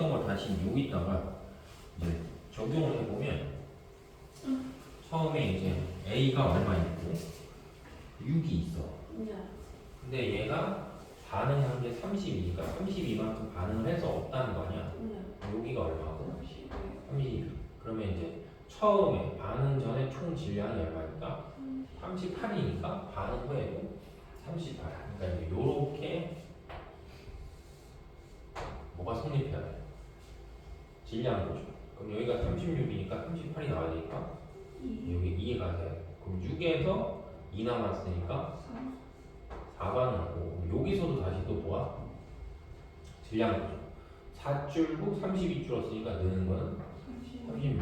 했던 거 다시 여기다가 이제 적용을 해보면 처음에 이제 A가 얼마 있고 6이 있어. 네. 근데 얘가 반응한 게 32니까 32만큼 반응을 해서 없다는 거 아니야? 네. 여기가 얼마고? 32. 32. 그러면 이제 처음에 반응 전에 총 질량이 얼마니까? 38이니까 반응 후에도 38. 그러니까 이제 요렇게 뭐가 성립해야 돼? 질량이죠. 그럼 여기가 36이니까 38이 나와야 되니까 2. 여기 2가 돼. 그럼 6에서 2 남았으니까 3. 4반응하고 여기서도 다시 또 뭐야? 질량이죠. 4줄고 32 줄었으니까 느는 거는 36.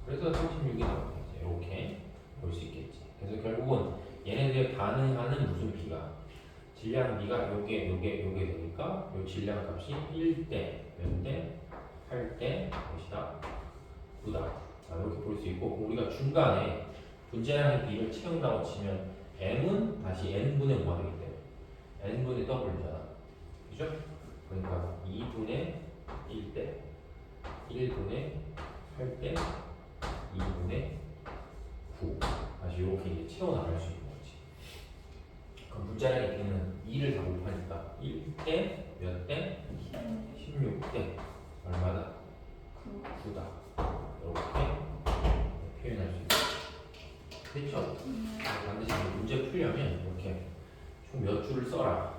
그래서 36이 나오겠지. 이렇게 볼 수 있겠지. 그래서 결국은 얘네들 반응하는 무슨 비가 질량 비가 요게 되니까 요 질량 값이 1대, 몇 대, 8대 것이다. 9다. 이렇게 볼 수 있고 우리가 중간에 분자량의 비를 채운다고 치면 m은 다시 n분의 5가 되기 때문에 n분의 w잖아. 그죠? 그러니까 2분의 1대, 1분의 8대, 2분의 9. 다시 이렇게 이제 채워나갈 수 있는 거지. 그럼 분자량의 비는 2를 다 곱하니까 1대 몇 대? 16대 얼마다? 9다. 이렇게 표현할 수 있어. 됐죠? 반드시 문제 풀려면 이렇게 총 몇 줄을 써라.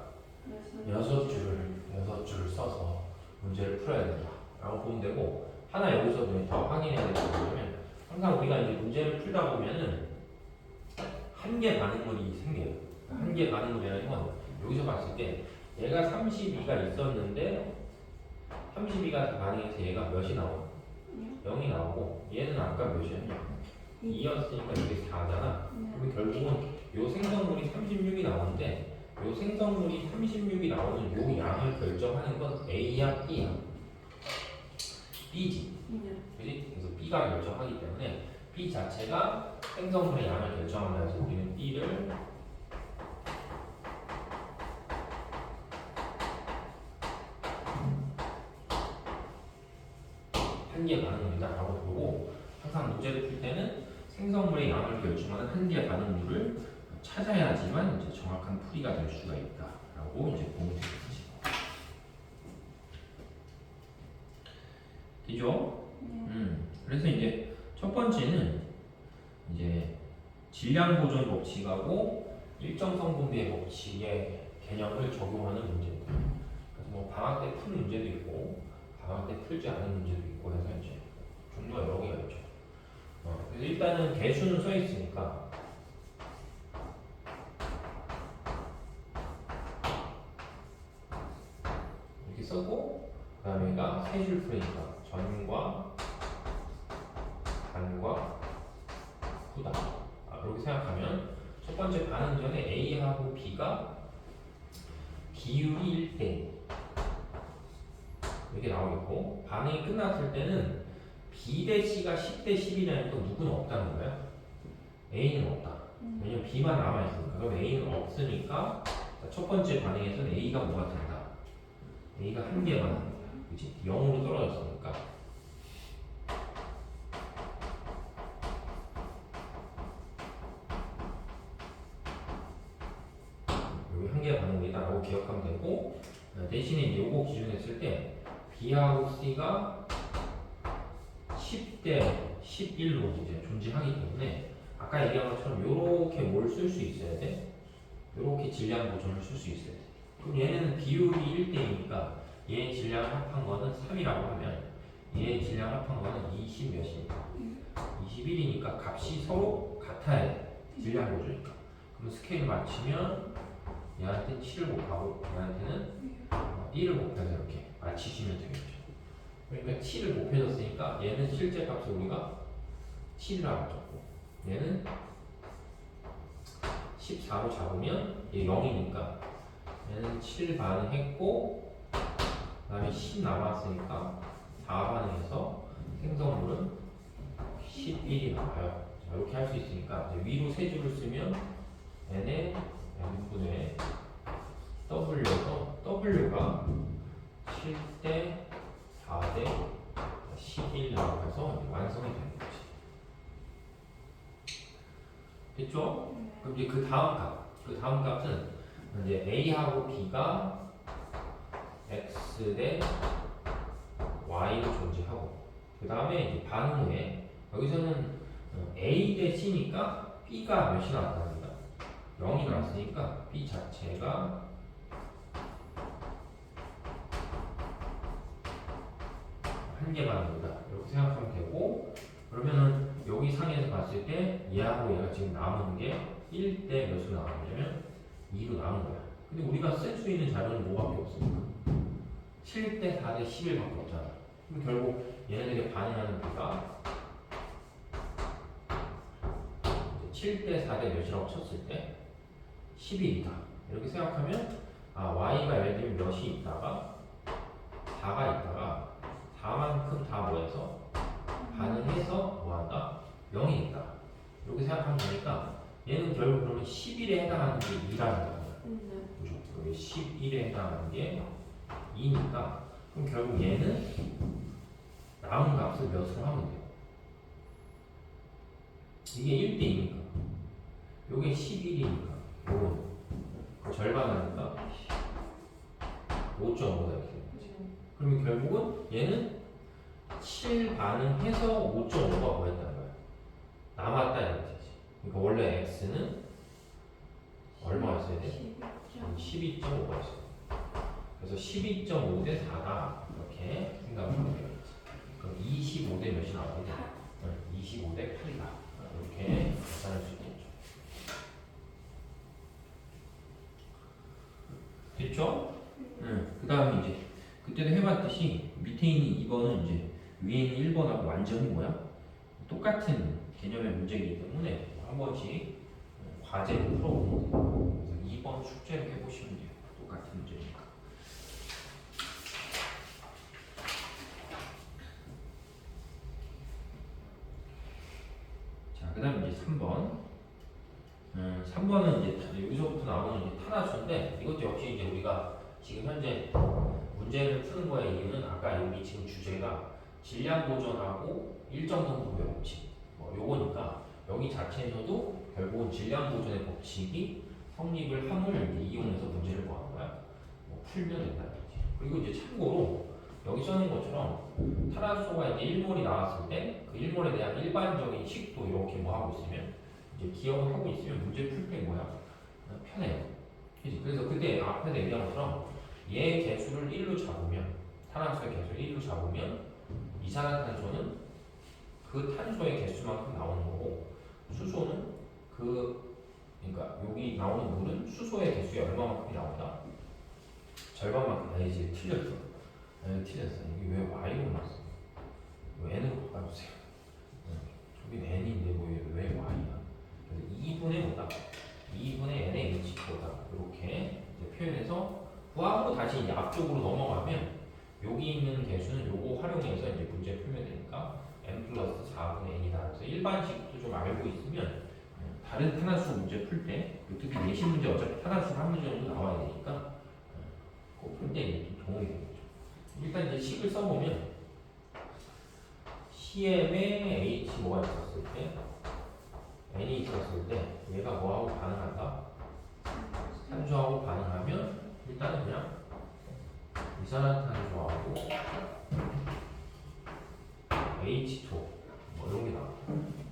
6줄을 써서 문제를 풀어야 된다. 라고 보면 되고, 하나 여기서 더 확인해야 될 게 뭐냐면, 항상 우리가 이제 문제를 풀다 보면은 한 개 반응물이 생겨요. 한 개 반응물이라는 건 여기서 봤을 때 얘가 32가 있었는데 32가 반응해서 얘가 몇이 나오고 0이 나오고 얘는 아까 몇이었냐? 2였으니까 이게 4잖아. 그러면 결국은 요 생성물이 36이 나오는데 요 생성물이 36이 나오는 요 양을 결정하는 건 A야 B야? B지. 그지? 그래서 B가 결정하기 때문에 B 자체가 생성물의 양을 결정한다 해서 우리는 B를 한 개 반응물이다 라고 보고, 항상 문제를 풀 때는 생성물의 양을 결정하는 한 개 반응물을 찾아야지만 이제 정확한 풀이가 될 수가 있다 라고 이제 보면 되겠지. 되죠? 그래서 이제 첫 번째는 이제 질량 보존 법칙하고 일정 성분비의 법칙의 개념을 적용하는 문제입니다. 그래서 뭐 방학 때 푼 문제도 있고 방학 때 풀지 않은 문제도 있고 해서 이제 종류가 여러 개가 있죠. 그래서 일단은 개수는 써 있으니까 이렇게 쓰고, 그 다음에 얘가 세 줄 풀이니까 전과 단과 후다. 이렇게 생각하면 첫 번째 반응 전에 A하고 B가 비율이 1대 이렇게 나오겠고, 반응이 끝났을 때는 B 대 C가 10대 10이라는 또 누구는 없다는 거야. A는 없다. 왜냐면 B만 남아있으니까. 그럼 A는 없으니까 첫 번째 반응에서는 A가 뭐가 된다? A가 한 개만 하는 거야. 그치? 0으로 떨어졌으니까. 여기 한 개 반응이다라고 기억하면 되고, 대신에 이제 요거 기준했을 때 B하고 C가 10대 11로 이제 존재하기 때문에 아까 얘기한 것처럼 요렇게 뭘 쓸 수 있어야 돼? 요렇게 질량 보존을 쓸 수 있어야 돼. 그럼 얘네는 비율이 1대2니까 얘 질량 합한 거는 3이라고 하면 얘 질량 합한 거는 20 몇이니까 21이니까 값이 서로 같아야 돼. 질량 보존이니까. 그럼 스케일 맞추면 얘한테 7을 곱하고 얘한테는 1을 곱해서 이렇게 맞추시면 되겠죠. 그러니까 7을 곱해줬으니까 얘는 실제 값을 우리가 7이라고 적고 얘는 14로 잡으면 얘 0이니까 얘는 7 반응했고, 그 다음에 10 남았으니까 4 반응해서 생성물은 11이 나와요. 자, 이렇게 할 수 있으니까 이제 위로 세 줄을 쓰면 n의 n분의 W여서 W가 7대 4대 11이라고 해서 완성이 되는 거지. 됐죠? 그럼 이제 그 다음 값은 이제 A하고 B가 X 대 Y로 존재하고, 그 다음에 이제 반응 후에 여기서는 A 대 C니까 B가 몇이 나왔답니다. 0이 나왔으니까 B 자체가 한 개 반응이다 이렇게 생각하면 되고, 그러면은 여기 상에서 봤을 때 얘하고 얘가 지금 남은 게 1대 몇으로 나왔냐면 2로 남은 거야. 근데 우리가 쓸 수 있는 자료는 뭐밖에 없으니까 7대 4대 11밖에 없잖아. 그럼 결국 얘네들이 반응하는 비가 7대 4대 몇이라고 쳤을 때 11이다 이렇게 생각하면, y가 예를 들면 몇이 있다가 4가 있다가 4만큼 다 모여서 반응해서 뭐한다? 0이 있다 이렇게 생각하면 되니까, 얘는 결국 그러면 11에 해당하는 게 2라는 거야. 그죠? 여기 11에 해당하는 게 2니까, 그럼 결국 얘는 남은 값을 몇으로 하면 돼요? 이게 1대2니까 요게 11이니까 요거는 절반 하니까 5.5다 이렇게 되는 거지. 그러면 결국은 얘는 7 반응해서 5.5가 뭐 했다는 거야? 남았다 이런 뜻이지. 그러니까 원래 x는 얼마였어야 돼? 12.5가 있어요. 그래서 12.5 대 4다 이렇게 생각을 하면 되겠지. 그럼 25 대 몇이 나와야 돼? 25 대 8이다 이렇게 계산할 수 있겠죠. 됐죠? 그 다음에 이제 그때도 해봤듯이 밑에 있는 2번은 이제 위에 있는 1번하고 완전히 뭐야? 똑같은 개념의 문제이기 때문에 한 번씩 과제로 풀어보면 돼요. 그래서 2번 숙제를 해보시면 돼요. 똑같은 문제니까. 자, 그 다음에 이제 3번. 3번은 이제 여기서부터 나오는 이제 탄화수인데, 이것도 역시 이제 우리가 지금 현재 문제를 푸는 거의 이유는 아까 여기 지금 주제가 질량 보존하고 일정 정도의 법칙 요거니까, 여기 자체에서도 결국은 질량 보존의 법칙이 성립을 함을 이용해서 문제를 뭐 하는 거야? 풀면 된다는 거지. 그리고 이제 참고로 여기 써놓은 것처럼 탄화수소가 이제 1몰이 나왔을 때 그 1몰에 대한 일반적인 식도 이렇게 뭐 하고 있으면 이제 기억을 하고 있으면 문제 풀 때 뭐야? 편해요. 그치? 그래서 그때 앞에서 얘기한 것처럼 얘 개수를 1로 잡으면, 탄화수의 개수를 1로 잡으면 이산화탄소는 그 탄소의 개수만큼 나오는 거고, 수소는 그러니까 여기 나오는 물은 수소의 개수의 얼마만큼이 나온다? 절반만큼. 아니지, 틀렸어. 틀렸어. 이게 왜 Y로 나왔어? 이거 N으로 바꿔주세요. 저긴 N인데 왜 Y야? 그래서 2분의 뭐다? 2분의 N의 H보다 이렇게 표현해서 부하로 다시 이제 앞쪽으로 넘어가면 여기 있는 개수는 요거 활용해서 이제 문제 풀면 되니까 n 플러스 4분의 n이다. 그래서 일반식도 좀 알고 있으면 다른 탄화수 문제 풀 때, 특히 내신 문제 어차피 탄화수가 한 문제 정도 나와야 되니까 그거 풀 때 좀 도움이 되겠죠. 일단 이제 식을 써보면 CM에 H 뭐가 있었을 때, N이 있었을 때 얘가 뭐하고 반응한다? 탄소하고 반응하면 일단은 그냥 이산화탄소하고 H2 뭐 이런 게 나와.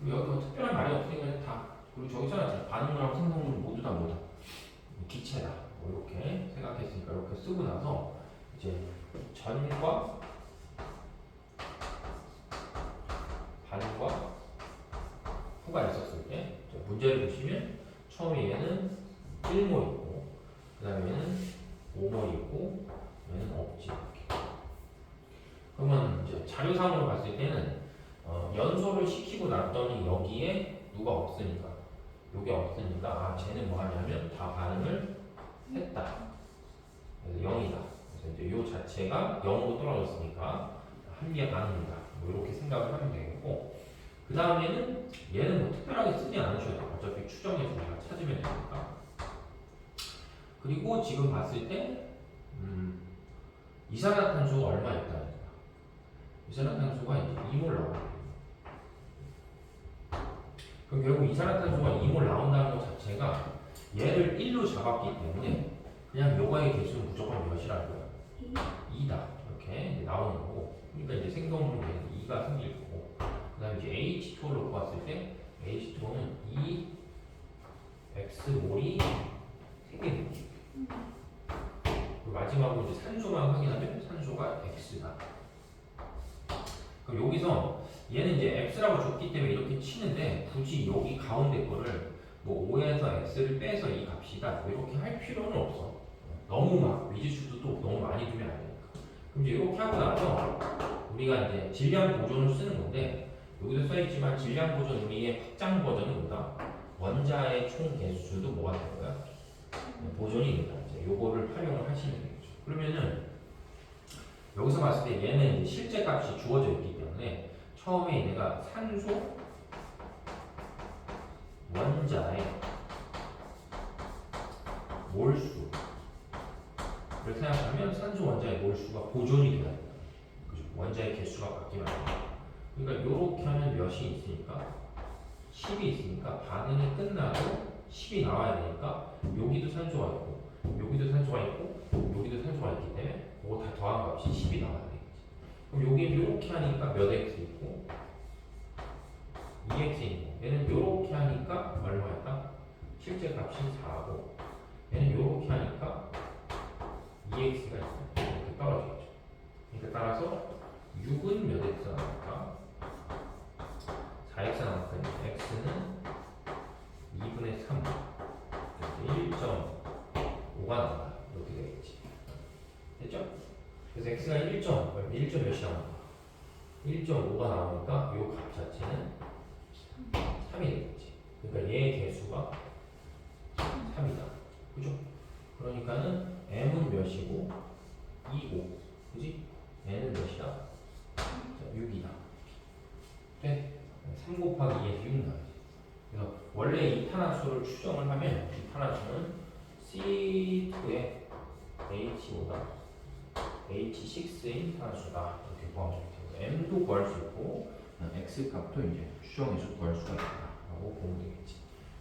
여기 뭐 특별한 말이 없으니까 다, 그리고 저기 있잖아, 반응물하고 생성물 모두 다 뭐다? 기체다. 뭐 이렇게 생각했으니까 이렇게 쓰고 나서 이제 전과 반과 후가 있었을 때 문제를 보시면 처음에 얘는 1몰 있고, 그 다음에 얘는 5몰 있고, 얘는 없지. 그러면 이제 자료상으로 봤을 때는 연소를 시키고 났더니 여기에 누가 없으니까, 요게 없으니까 쟤는 뭐 하냐면 다 반응을 했다. 그래서 0이다. 그래서 이제 요 자체가 0으로 떨어졌으니까 한개 반응이다. 뭐 이렇게 생각을 하면 되겠고, 그 다음에는 얘는 뭐 특별하게 쓰지 않으셔도 돼요. 어차피 추정해서 내가 찾으면 되니까. 그리고 지금 봤을 때 이산화탄소가 얼마 있다니까? 이산화탄소가 이제 2몰 나와요. 그럼 결국 이산화탄소가 2몰 나온다는 것 자체가 얘를 1로 잡았기 때문에 그냥 요거의 개수는 무조건 몇이라는 거야? 2다. 이렇게 이제 나오는 거고. 그러니까 이제 생성물은 2가 생길 거고. 그 다음에 이제 H2를 놓고 봤을 때 H2는 2 X몰이 3개. 그리고 마지막으로 이제 산소만 확인하면 산소가 X다. 그럼 여기서 얘는 이제 X라고 줬기 때문에 이렇게 치는데 굳이 여기 가운데 거를 뭐 5에서 X를 빼서 이 값이다 뭐 이렇게 할 필요는 없어. 너무 막 미지수도 또 너무 많이 두면 안 되니까. 그럼 이제 이렇게 하고 나서 우리가 이제 질량 보존을 쓰는 건데 여기도 써있지만 질량 보존 우리의 확장 버전은 뭐다? 원자의 총 개수도 뭐가 될 거야? 보존이 된다. 이제 요거를 활용을 하시면 되겠죠. 그러면은 여기서 봤을 때 얘는 이제 실제 값이 주어져 있기 때문에 처음에 내가 산소 원자의 몰수를 생각하면 산소 원자의 몰수가 보존이 돼야 된다. 그죠? 원자의 개수가 바뀌면 안 된다. 그러니까 이렇게 하면 몇이 있으니까 10이 있으니까 반응이 끝나도 10이 나와야 되니까 여기도 산소가 있고 여기도 산소가 있고 여기도 산소가 있기 때문에 그거 다 더한 값이 10이 나와야 되겠지. 그럼 여기 이렇게 하니까 몇 x 있고 2x 있고 얘는 이렇게 하니까 얼마였다? 실제 값이 4고 얘는 이렇게 하니까 2x가 있어요. 이렇게 떨어지겠죠. 그러니까 따라서 6은 몇 x가 나올까? 4x가 나올 거니까 x는 2분의 3 1.5가 나온다. 이렇게 되겠지. 됐죠? 그래서 x가 1점 몇이 나온다? 1.5가 나오니까 이 값 자체는 3이 되겠지. 그러니까 얘의 개수가 3이다. 그죠? 그러니까는 m은 몇이고 2고 그지? n은 몇이다? 자, 6이다. 돼? 3 곱하기 2에서 6 나와야지. 그래서 원래 이탄화수를 추정을 하면 이탄화수는 C2의 H보다 H6인 탄화수다. 이렇게 구하면 되겠죠. M도 구할 수 있고 X 값도 이제 추정해서 구할 수가 있다라고 보면 되겠지.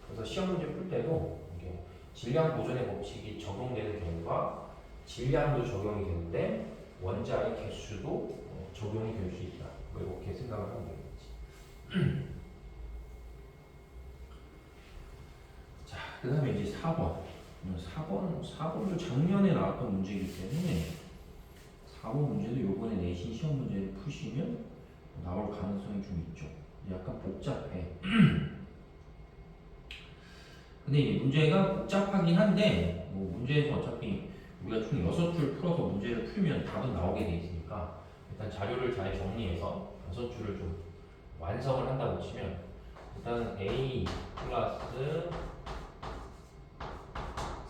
그래서 시험 문제 풀 때도 이게 질량 보존의 법칙이 적용되는 경우가 질량도 적용이 되는데 원자의 개수도 적용이 될 수 있다. 뭐 이렇게 생각을 하면 되겠지. 자, 그 다음에 이제 4번. 4번도 작년에 나왔던 문제이기 때문에 4번 문제도 요번에 내신 시험 문제를 푸시면 나올 가능성이 좀 있죠. 약간 복잡해. 근데 이제 문제가 복잡하긴 한데 뭐 문제에서 어차피 우리가 총 6줄 풀어서 문제를 풀면 답은 나오게 돼 있으니까 일단 자료를 잘 정리해서 6줄을 좀 완성을 한다고 치면 일단 A 플러스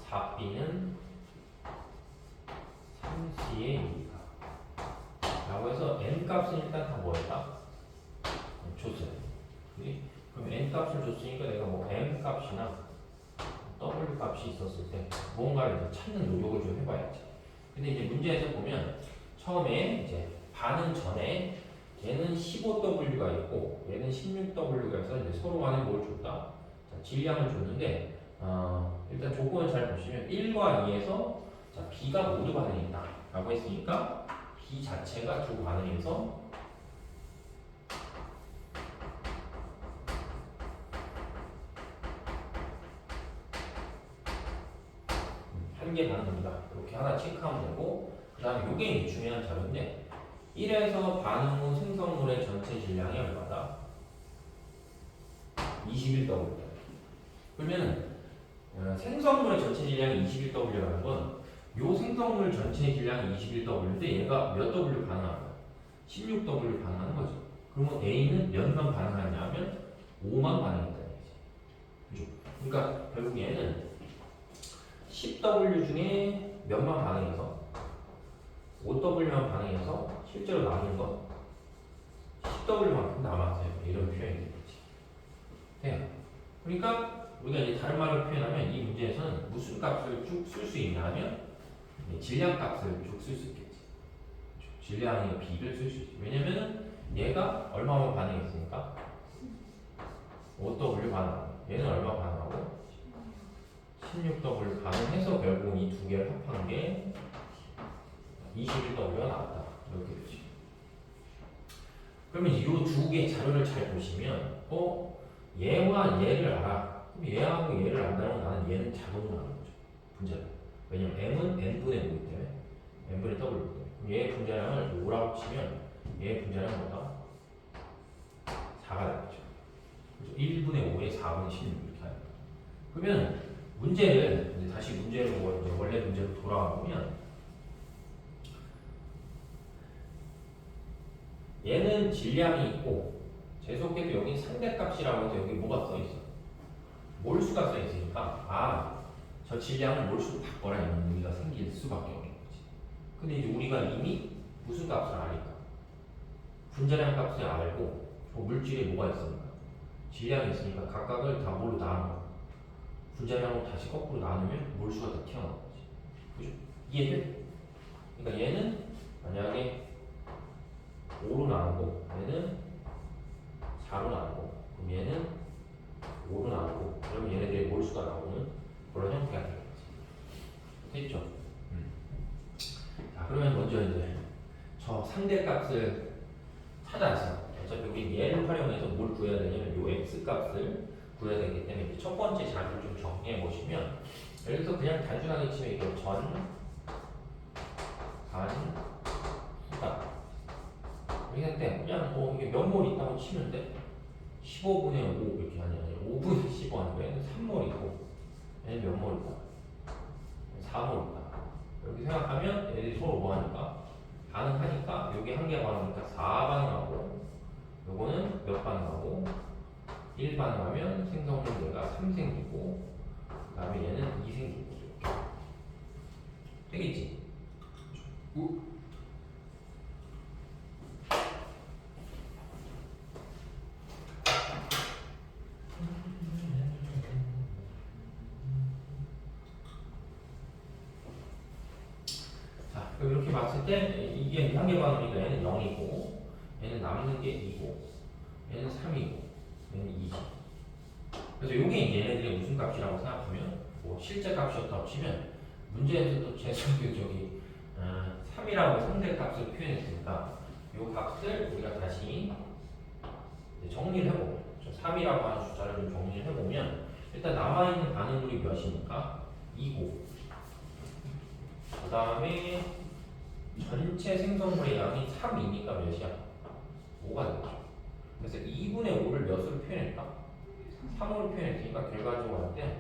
4B는 3C의 2가 라고 해서 N값은 일단 다 뭐였다? 줬어요. 그치? 그럼 N값을 줬으니까 내가 뭐 M값이나 W 값이 있었을 때 무언가를 이제 찾는 노력을 좀 해봐야지. 근데 이제 문제에서 보면 처음에 이제 반응 전에 얘는 15W가 있고 얘는 16W가 있어서 이제 서로 간에 뭘 줬다? 자, 질량을 줬는데 일단 조건을 잘 보시면 1과 2에서 자, B가 모두 반응이 있다 라고 했으니까 B 자체가 두 반응에서 한 개 반응입니다. 이렇게 하나 체크하면 되고 그 다음에 이게 중요한 자료인데 1에서 반응 후 생성물의 전체 질량이 얼마다? 21W. 그러면 생성물의 전체 질량이 21W라는 건 요 생성물 전체 질량이 21W인데 얘가 몇 W 반응하는 거야? 16W 반응하는 거죠. 그러면 A는 몇만 반응하냐 하면 5만 반응했다는 얘기지. 그죠? 그러니까 결국 얘는 10W 중에 몇만 반응해서 5W만 반응해서 실제로 남은 건 10W만큼 남았어요. 이런 표현이 되겠지. 네. 그러니까 우리가 이제 다른 말로 표현하면 이 문제에서는 무슨 값을 쭉 쓸 수 있냐 하면 질량 값을 쭉 쓸 수 있겠지. 질량이 B를 쓸 수 있지. 왜냐면 얘가 얼마만 반응했으니까 5W 반응. 얘는 얼마 반응하고 16W 반응해서 결국 이 두 개를 합한 게 21W가 나왔다. 이렇게 되지. 그러면 이 두 개 자료를 잘 보시면 얘와 얘를 알아. 그럼 얘하고 얘를 안다는 건 나는 얘는 자동으로 아는 거죠. 분자량. 왜냐면 M은 N분의 5이기 때문에 N분의 W이기 때문에. 그럼 얘의 분자량을 5라고 치면 얘의 분자량은 뭐다? 4가 되겠죠. 그래서 1분의 5에 4분의 16 이렇게 하는 거예요. 그러면 문제를 이제 다시 문제로 이제 원래 문제로 돌아가 보면 얘는 질량이 있고 계속해서 여기 상대값이라고 해서 여기 뭐가 써 있어? 몰수가 써 있으니까 저 질량을 몰수로 바꿔라 이런 의미가 생길 수밖에 없는 거지. 근데 이제 우리가 이미 무슨 값을 아니까 분자량 값을 알고 저 물질에 뭐가 있으니까 질량이 있으니까 각각을 다 뭘로 나눠 분자량으로 다시 거꾸로 나누면 몰수가 다 튀어나오는 거지. 그죠? 이해돼? 그러니까 얘는 만약에 5로 나누고 얘는 4로 나누고 그럼 얘는 5로 나누고 그러면 얘네들의 몰수가 나오는 그런 형태가 되겠지. 됐죠? 자 그러면 먼저 이제 저 상대값을 찾아서 어차피 우리 얘를 활용해서 뭘 구해야 되냐면 요 x값을 구해야 되기 때문에 첫 번째 자료를 좀 정리해 보시면 여기서 그냥 단순하게 치면 이거 후다 이렇게 했는데 그냥 이게 몇 몰 있다고 치는데 15분의 5 이렇게 아니야 5분의 15 아니고 얘는 3몰이고 얘는 몇 몰 있다? 4몰 있다 이렇게 생각하면 얘들이 서로 뭐 하니까 반응하니까 여기 한 개 반응하니까 4 반응하고 요거는 몇 반응하고 1 반응하면 생성물대가 3 생기고 그 다음에 얘는 2 생기고 이렇게 되겠지? 자 그럼 이렇게 봤을 때 이게 한 개 반응이니까 얘는 0이고 얘는 남는 게 2고 얘는 3이고 얘는 2지. 그래서 이게 이제 얘네들의 무슨 값이라고 생각하면 뭐 실제 값이었다고 치면 문제에서도 저기 3이라고 상대값을 표현했으니까 이 값을 우리가 다시 정리를 해보면 3이라고 하는 숫자를 좀 정리를 해보면 일단 남아있는 반응물이 몇이니까 2고 그 다음에 전체 생성물의 양이 3이니까 몇이야? 5가 되겠죠. 그래서 2분의 5를 몇으로 표현했다? 3으로 표현했으니까 결과적으로 할 때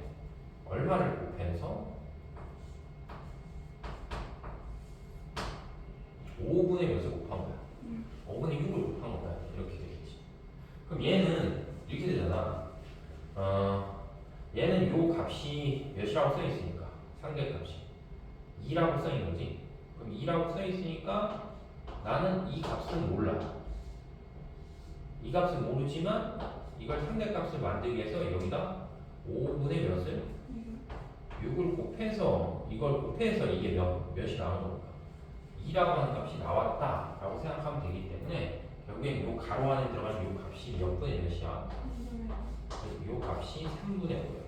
얼마를 곱해서 5분의 몇을 곱한 거야? 5분의 6을 곱한 거야. 이렇게 되겠지. 그럼 얘는 이렇게 되잖아. 얘는 요 값이 몇이라고 써 있으니까 상대값이 2라고 써 있는 거지. 그럼 2라고 써 있으니까 나는 이 값은 몰라. 이 값은 모르지만 이걸 상대값을 만들기 위해서 여기다 5분의 몇을 6을 곱해서 이걸 곱해서 이게 몇이 나오는 겁니까? 2라고 하는 값이 나왔다 라고 생각하면 되기 때문에 결국엔 이 가로 안에 들어가는 이 값이 몇 분의 몇이야? 이 값이 3분의 5예요.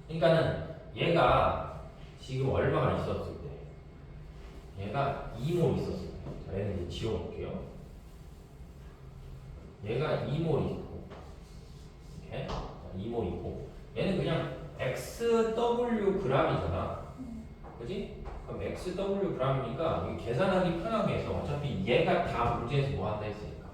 그러니까는 얘가 지금 얼마가 있었을 때 얘가 2몰 있었을 때 자, 얘는 이제 지워볼게요. 얘가 2몰 있고 이렇게 2몰 있고 얘는 그냥 XW g이잖아. 그지? 그럼 XW g이니까 계산하기 편하게 해서 어차피 얘가 다 문제에서 뭐 한다 했으니까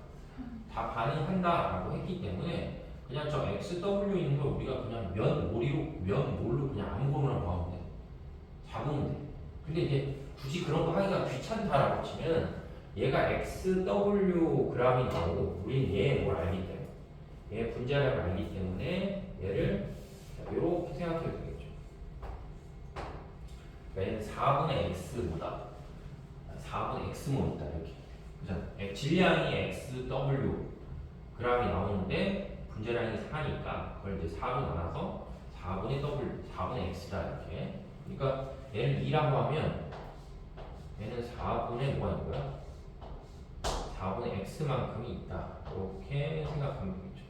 다 반응한다 라고 했기 때문에 그냥 저 XW 있는 걸 우리가 그냥 면 몰로 그냥 아무거나 구하면 돼. 잡으면 돼. 근데 이제 굳이 그런 거 하기가 귀찮다라고 치면 얘가 XW g이 나오고 우린 얘의 뭘 알기 때문에 얘의 분자량을 알기 때문에 얘를 이렇게 생각해도 되겠죠. 그러니까 얘는 4분의 x보다 4분의 x몰 있다 이렇게. 그죠? 질량이 XW g이 나오는데 분자량이 4니까 그걸 이제 4로 나눠서 4분의 x다 이렇게. 그러니까 얘를 2라고 하면 얘는 4분의 뭐가 있는 거야? 4분의 x만큼이 있다. 이렇게 생각하면 되겠죠.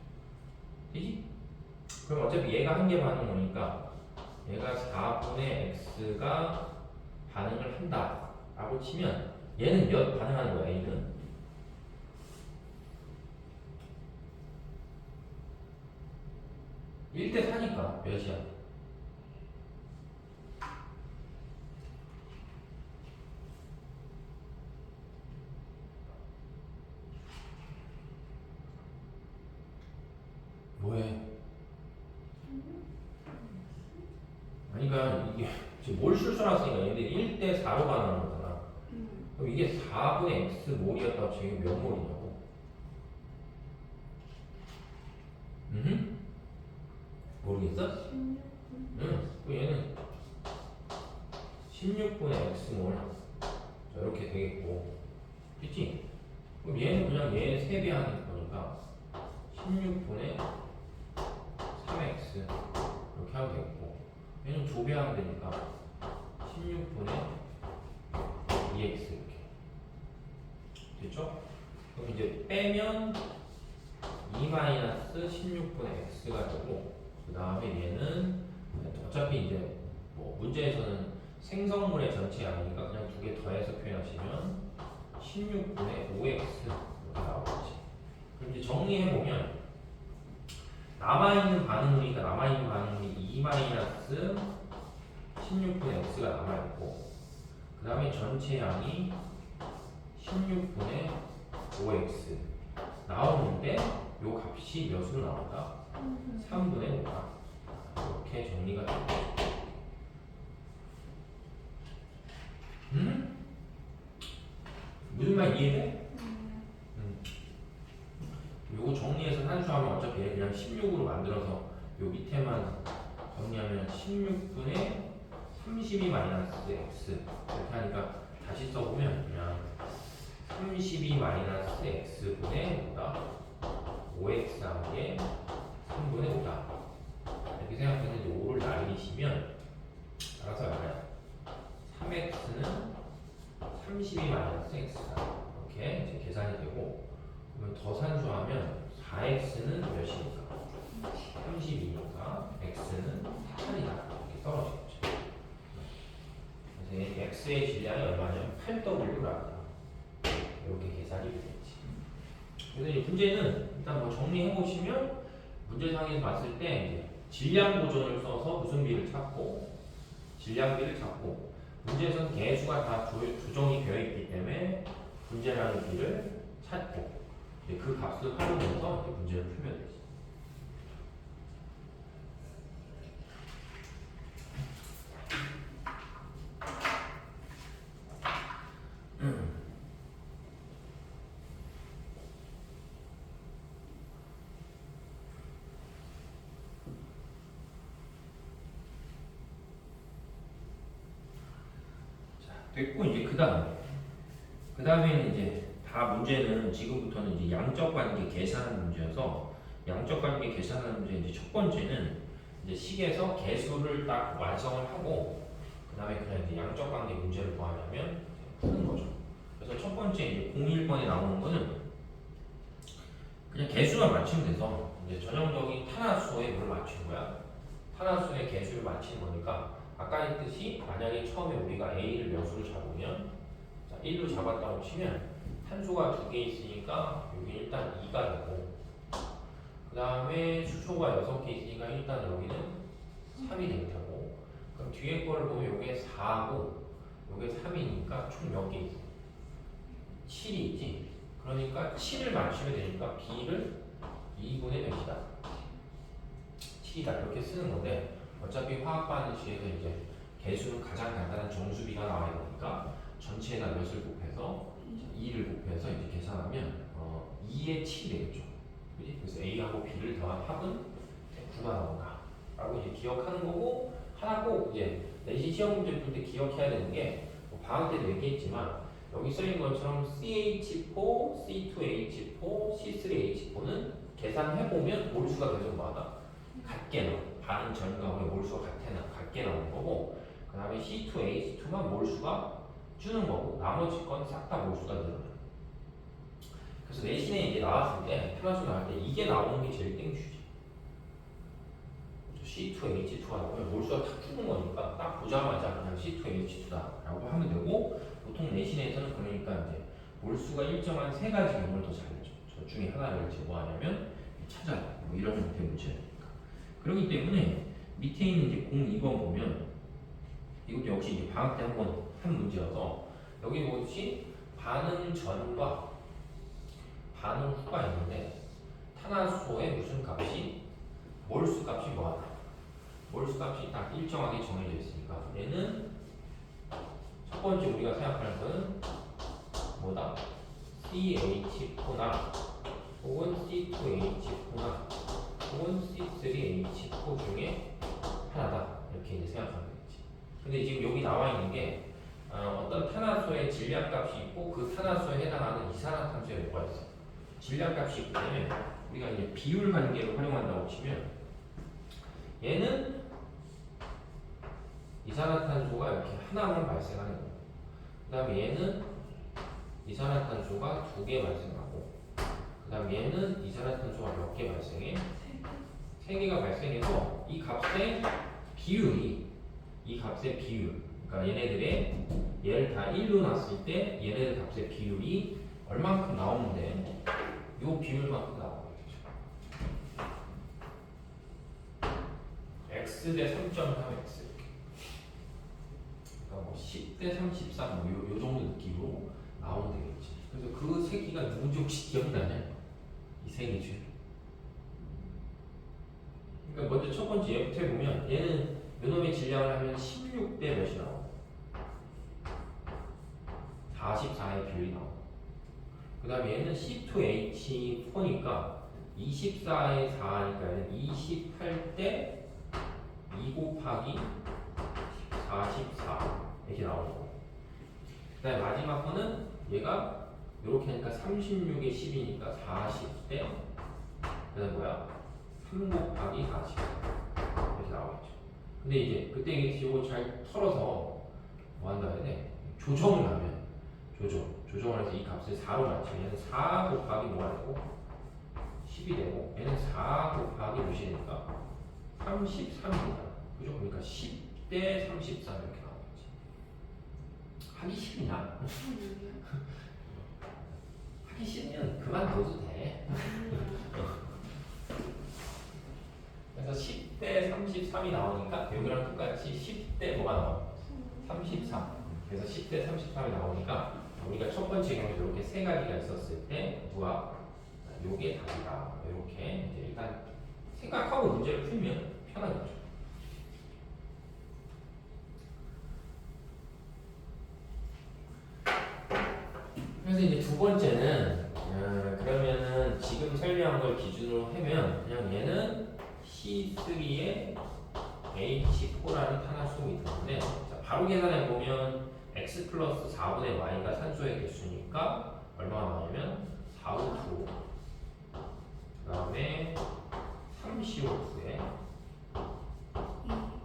그지? 그럼 어차피 얘가 한 개 반응 오니까 얘가 4분의 x가 반응을 한다 라고 치면 얘는 몇 반응하는 거야? A는 1대 4니까 몇이야? 뭐해? 아니 그러니까 이게 지금 몰 실수났으니까 얘네들이 1대 4로 반응하는 거잖아. 그럼 이게 4분의 x 몰이었다고 지금 몇 몰이냐고? 모르겠어? 응. 그 얘는 16분의 x몰 이렇게 되겠고, 그치? 그럼 얘는 그냥 얘 3배 하는 거니까 16분의 3x 이렇게 하면 되겠고, 얘는 조배하면 되니까 16분의 2x 이렇게 됐죠? 그럼 이제 빼면 2-16분의 x가 되고, 그 다음에 얘는 어차피 이제 뭐 문제에서는 생성물의 전체 양이니까 그냥 두 개 더해서 표현하시면 16분의 5x 이렇게 나오겠지. 그럼 이제 정리해보면 남아있는 반응물이니까 남아있는 반응물이 2-16분의 x가 남아있고, 그 다음에 전체 양이 16분의 5x 나오는데 요 값이 몇으로 나온다? 3분의 5다. 이렇게 정리가 됩니다. 무슨 말 이해돼? 요거 정리해서 산수하면 어차피 얘 그냥 16으로 만들어서 요 밑에만 정리하면 16분의 32 마이너스 x 이렇게 하니까 다시 써보면 그냥 32 마이너스 x분의 뭐다? 5x 한 게 3분의 5다. 이렇게 생각해서 이제 5를 나누시면 알아서 알아요. 3x는 32 마이너스 x다. 이렇게 이제 계산이 되고, 그러면 더 산수하면 4x는 몇이니까? 32니까 x는 8이다. 이렇게 떨어지겠죠. 그래서 x의 질량이 얼마냐면 8w라고 이렇게 계산이 되겠지. 그래서 이 문제는 일단 뭐 정리해 보시면 문제상에서 봤을 때 이제 질량 보존을 써서 무슨 비를 찾고 질량비를 찾고, 문제에서는 개수가 다 조정이 되어 있기 때문에 분재라는 비를 찾고, 이제 그 값을 활용해서 이제 문제를 풀면 되지. 됐고, 이제 그 다음에는 이제 다 문제는 지금부터는 이제 양적 관계 계산하는 문제여서, 양적 관계 계산하는 문제 이제 첫 번째는 이제 식에서 개수를 딱 완성을 하고, 그 다음에 그냥 이제 양적 관계 문제를 뭐 하냐면 푸는 거죠. 그래서 첫 번째 이제 01번에 나오는 거는 그냥 개수만 맞추면 돼서, 이제 전형적인 탄화수소에 뭘 맞춘 거야? 탄화수소의 개수를 맞추는 거니까, 아까 했듯이 만약에 처음에 우리가 A를 몇으로 잡으면, 자, 1로 잡았다고 치면 탄소가 2개 있으니까 여기 일단 2가 되고, 그 다음에 수소가 6개 있으니까 일단 여기는 3이 될 테고, 그럼 뒤에 거를 보면 여기에 4고 여기에 3이니까 총 몇 개 있어? 7이 있지? 그러니까 7을 맞추면 되니까 B를 2분의 몇이다? 7이다. 이렇게 쓰는 건데, 어차피 화학 반응식에서 이제 개수는 가장 간단한 정수비가 나와야 되니까 전체에다 몇을 곱해서 2를 곱해서 이제 계산하면 2의 7이 되겠죠. 그지? 그래서 A하고 B를 더한 합은 9가 나온다 라고 이제 기억하는 거고, 하나 꼭 이제 내신 시험 문제 풀 때 기억해야 되는 게, 뭐 방학 때도 얘기했지만 여기 써있는 것처럼 CH4, C2H4, C3H4는 계산해보면 몰수가 계속 뭐하다? 같게 나와. 반응 전과 후에 몰수가 같게 나오는 거고, 그 다음에 C2H2만 몰수가 주는 거고 나머지 건 싹 다 몰수가 늘어나요. 그래서 내신에 이제 나왔을 때 탄화수 나올 때 이게 나오는 게 제일 땡큐지. C2H2가 나오면 몰수가 탁 주는 거니까 딱 보자마자 그냥 C2H2다 라고 하면 되고, 보통 내신에서는 그러니까 이제 몰수가 일정한 세 가지 경우를 더 잘 내죠. 저 중에 하나를 이제 뭐 하냐면 찾아요. 뭐 이런 형태의 문제니까. 그렇기 때문에 밑에 있는 이제 02번 보면 이것도 역시 이제 방학 때 한번 한 문제여서 여기 보듯이 반응 전과 반응 후가 있는데 탄화수소의 무슨 값이 몰수 값이 뭐하다. 몰수 값이 딱 일정하게 정해져 있으니까 얘는 첫 번째 우리가 생각하는 거는 뭐다? CH4나 혹은 C2H4나 혹은 C3H4 중에 하나다 이렇게 이제 생각하면 되겠지. 근데 지금 여기 나와 있는 게 어떤 탄화수소의 질량값이 있고 그 탄화수소에 해당하는 이산화탄소의 뭐가 있어? 질량값이 있기 때문에 우리가 이제 비율 관계를 활용한다고 치면 얘는 이산화탄소가 이렇게 하나만 발생하는 거고, 그 다음에 얘는 이산화탄소가 2개 발생하고, 그 다음에 얘는 이산화탄소가 몇 개 발생해? 3개가 발생해서 이 값의 비율이, 이 값의 비율, 그러니까 얘를 다 1로 놨을 때 얘네들 값의 비율이 얼만큼 나오는데 요 비율만큼 나와요. x 대 3.3x 이렇게. 그러니까 뭐 10대 33 뭐 요 정도 느낌으로 나오면 되겠지. 그래서 그 세기가 누군지 혹시 기억나냐? 이 세기죠. 그러니까 먼저 첫 번째 얘부터 해보면 얘는 요놈의 질량을 하면 16대 몇이 나와? 44의 비율이 나와. 그 다음에 얘는 C2H4니까 24의 4니까 얘는 28대 2 곱하기 44 이렇게 나오는 거고, 그 다음에 마지막 거는 얘가 이렇게 하니까 36에 10이니까 40대 그 다음에 뭐야? 3 곱하기 40 이렇게 나오겠죠. 근데 이제 그때 이거 잘 털어서 뭐 한다 해야 돼? 조정을 하면 조정을 해서 이 값을 4로 맞추면 얘는 4 곱하기 뭐가 되고 10이 되고, 얘는 4 곱하기 몇이 되니까 33이다. 그죠? 그러니까 10대 33 이렇게 나오겠지. 하기 싫으냐? 하기 싫으면 그만둬도 돼. 그래서 10대 33이 나오니까 여기랑 똑같이 10대 뭐가 나와? 33. 그래서 10대 33이 나오니까 우리가 첫 번째 경우에 이렇게 세 가지가 있었을 때 누가 요게 답이다. 이렇게 이제 일단 생각하고 문제를 풀면 편하겠죠. 그래서 이제 두 번째는 그러면은 지금 설명한 걸 기준으로 하면 그냥 얘는 C3에 H4라는 탄화수소가 있는데, 자, 바로 계산해 보면 x 플러스 4분의 y가 산소의 개수니까 얼마가 나오냐면 4O2, 그 다음에 3CO2에